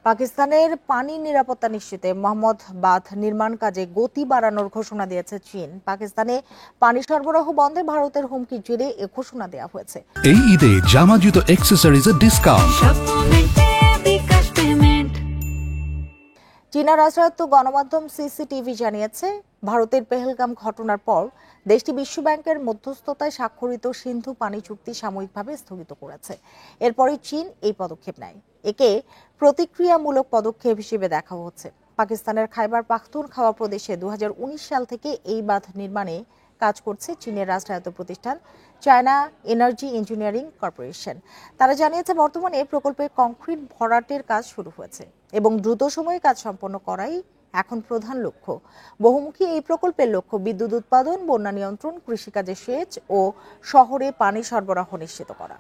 পাকিস্তানের পানি নিরাপত্তা নিশ্চিতে মোহাম্মদ বাঁধ নির্মাণ কাজে গতি বাড়ানোর ঘোষণা দিয়েছে চীন। পাকিস্তানে পানি সরবরাহ বন্ধে ভারতের হুমকি জেরে এ ঘোষণা দেওয়া হয়েছে। এই ঈদে জামা জুতো অ্যাক্সেসরিজের ডিসকাউন্ট। চীনা রাষ্ট্রায়ত্ত গণমাধ্যম সিসিটিভি জানিয়েছে, ভারতের পেহেলগাম ঘটনার পর দেশটি বিশ্বব্যাংকের মধ্যস্থতায় স্বাক্ষরিত সিন্ধু পানি চুক্তি সাময়িকভাবে স্থগিত করেছে। এরপরই চীন এই পদক্ষেপ নেয়। একে প্রতিক্রিয়ামূলক পদক্ষেপ হিসেবে দেখা হচ্ছে। পাকিস্তানের খাইবার পাখতুনখাওয়া প্রদেশে 2019 সাল থেকে এই বাঁধ নির্মাণে কাজ করছে চীনের রাষ্ট্রায়ত্ত প্রতিষ্ঠান চায়না এনার্জি ইঞ্জিনিয়ারিং কর্পোরেশন। তারা জানিয়েছে, বর্তমানে প্রকল্পের কংক্রিট ভরাটের কাজ শুরু হয়েছে এবং দ্রুত সময়ে কাজ সম্পন্ন করাই এখন প্রধান লক্ষ্য। বহুমুখী এই প্রকল্পের লক্ষ্য বিদ্যুৎ উৎপাদন, বন্যা নিয়ন্ত্রণ, কৃষিকাজে সেচ ও শহরে পানি সরবরাহ নিশ্চিত করা।